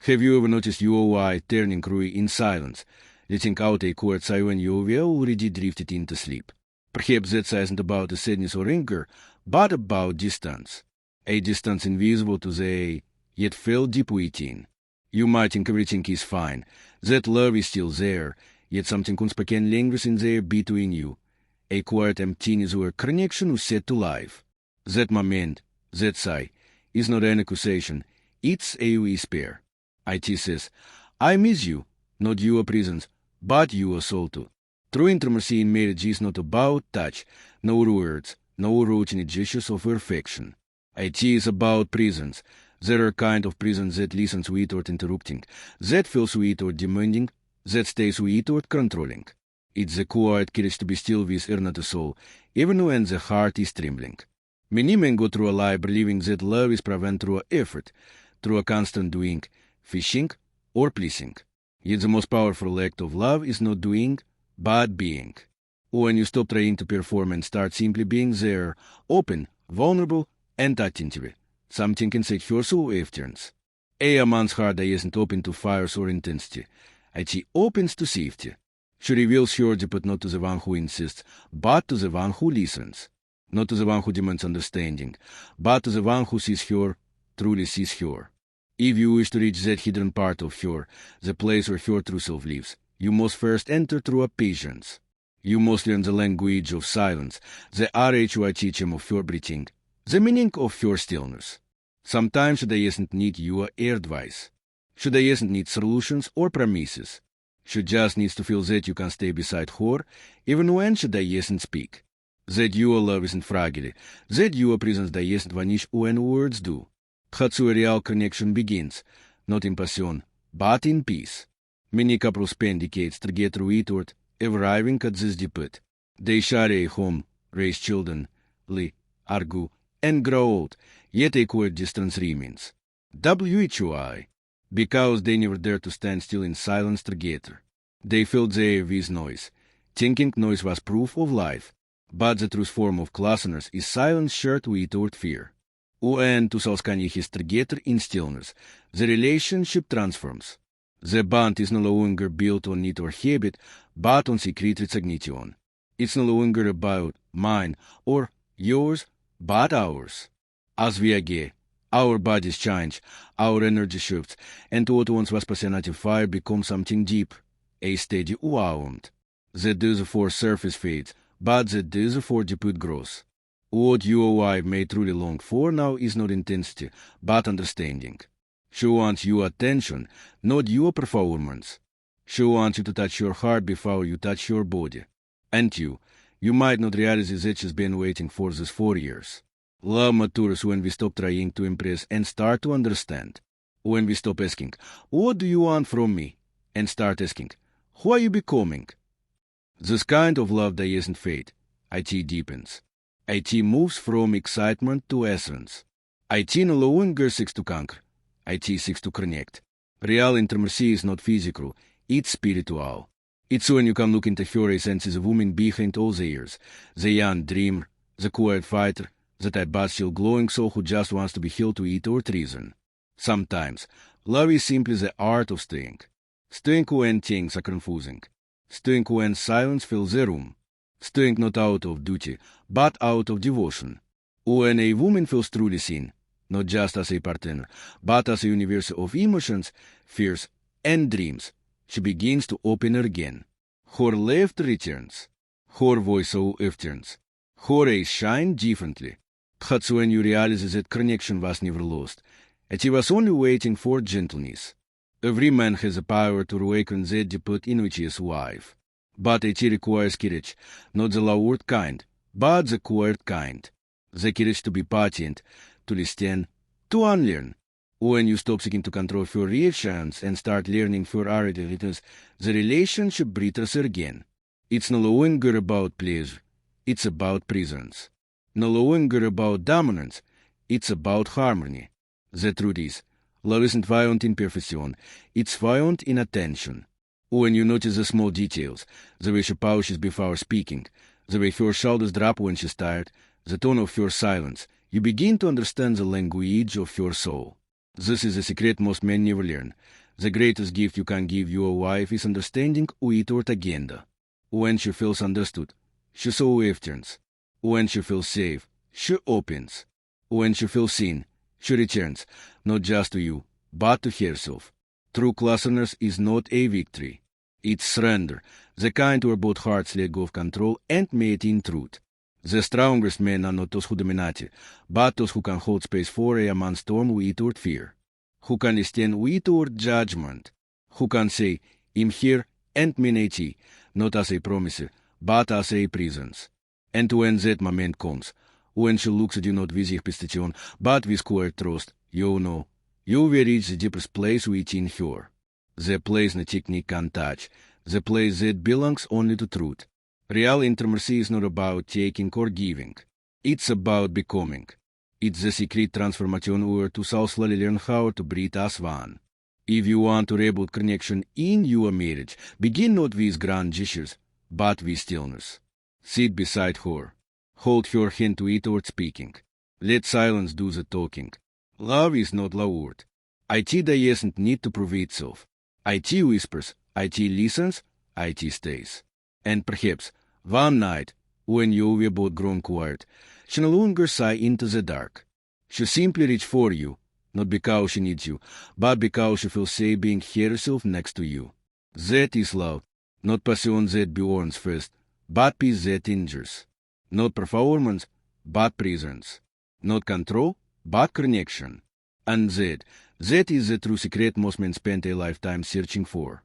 Have you ever noticed your eye turning through in silence, letting out a quiet sigh when you were already drifted into sleep? Perhaps that sigh isn't about the sadness or anger, but about distance. A distance invisible to the eye, yet felt deep within. You might think everything is fine, that love is still there, yet something unspoken lingers in the air between you. A quiet emptiness where connection was set to life. That moment, that sigh, is not an accusation, it's a whisper. IT says, I miss you, not your presence, but your soul too. True intimacy in marriage is not about touch, no words, no routine gestures of affection. IT is about presence. There are kind of presence that listens without interrupting, that feels without demanding, that stays without controlling. It's the quiet courage to be still with another soul, even when the heart is trembling. Many men go through a life believing that love is proven through effort, through a constant doing, fishing, or pleasing. Yet the most powerful act of love is not doing, but being. When you stop trying to perform and start simply being there, open, vulnerable, and attentive, something inside your soul afterns. A man's heart isn't open to fires or intensity. It opens to safety. She reveals her but not to the one who insists, but to the one who listens. Not to the one who demands understanding, but to the one who sees her, truly sees her. If you wish to reach that hidden part of her, the place where her true self lives, you must first enter through a patience. You must learn the language of silence, the RHYTHM of her breathing, the meaning of her stillness. Sometimes she doesn't need your advice. She doesn't need solutions or promises. She just needs to feel that you can stay beside her, even when she doesn't speak. That your love isn't fragile, that your presence doesn't vanish when words do. That's where real connection begins, not in passion, but in peace. Many couples spend decades to get through it toward arriving at this depot. They share a home, raise children, argue, and grow old, yet a quiet distance remains. WHY, because they never dare to stand still in silence together. They filled the air with noise, thinking noise was proof of life, but the true form of closeness is silence shared without fear. When two souls can exist together in stillness, the relationship transforms. The bond is no longer built on need or habit, but on secret recognition. It's no longer about mine or yours, but ours. As we age, our bodies change, our energy shifts, and what once was passionate fire becomes something deep, a steady warmth. The desire for surface fades, but the desire for deeper grows. What your wife may truly long for now is not intensity, but understanding. She wants your attention, not your performance. She wants you to touch your heart before you touch your body. And you might not realize that she's been waiting for this 4 years. Love matures when we stop trying to impress and start to understand. When we stop asking, what do you want from me? And start asking, who are you becoming? This kind of love doesn't fade. It deepens. It moves from excitement to essence. It no longer seeks to conquer. It seeks to connect. Real intimacy is not physical, it's spiritual. It's when you can look into her essence as a woman behind all the years, the young dreamer, the quiet fighter, the type but still glowing soul who just wants to be held to it or treason. Sometimes, love is simply the art of staying. Staying when things are confusing. Staying when silence fills the room. Staying not out of duty, but out of devotion. When a woman feels truly seen, not just as a partner, but as a universe of emotions, fears, and dreams, she begins to open her again. Her laughter returns. Her voice so returns. Her eyes shine differently. That's when you realize that connection was never lost. It was only waiting for gentleness. Every man has the power to awaken that depot in which he is wife. But it requires courage, not the loud kind, but the quiet kind. The courage to be patient, to listen, to unlearn. When you stop seeking to control your reactions and start learning your attitudes, the relationship breathes again. It's no longer about pleasure, it's about presence. No longer about dominance, it's about harmony. The truth is, love isn't found in perfection, it's found in attention. When you notice the small details, the way she pauses before speaking, the way her shoulders drop when she's tired, the tone of her silence, you begin to understand the language of your soul. This is a secret most men never learn. The greatest gift you can give your wife is understanding uitort agenda. When she feels understood, she so efterns. When she feels safe, she opens. When she feels seen, she returns, not just to you, but to herself. True closeness is not a victory. It's surrender, the kind where both hearts let go of control and mate in truth. The strongest men are not those who dominate, but those who can hold space for a man's storm without fear. Who can stand without judgment. Who can say, I'm here and mean it, not as a promise, but as a presence. And when that moment comes, when she looks at you not with expectation, but with quiet trust, you know, you will reach the deepest place within her. The place no technique can touch, the place that belongs only to truth. Real intimacy is not about taking or giving. It's about becoming. It's the secret transformation where two souls slowly learn how to breathe as one. If you want to rebuild connection in your marriage, begin not with grand gestures, but with stillness. Sit beside her. Hold her hand without speaking. Let silence do the talking. Love is not loud. IT doesn't need to prove itself. IT whispers, IT listens, IT stays. And perhaps, one night, when you were both grown quiet, she no longer sigh into the dark. She simply reach for you, not because she needs you, but because she feels safe being herself next to you. That is love, not passion that burns first, but peace that injures. Not performance, but presence. Not control, but connection. And that is the true secret most men spend a lifetime searching for.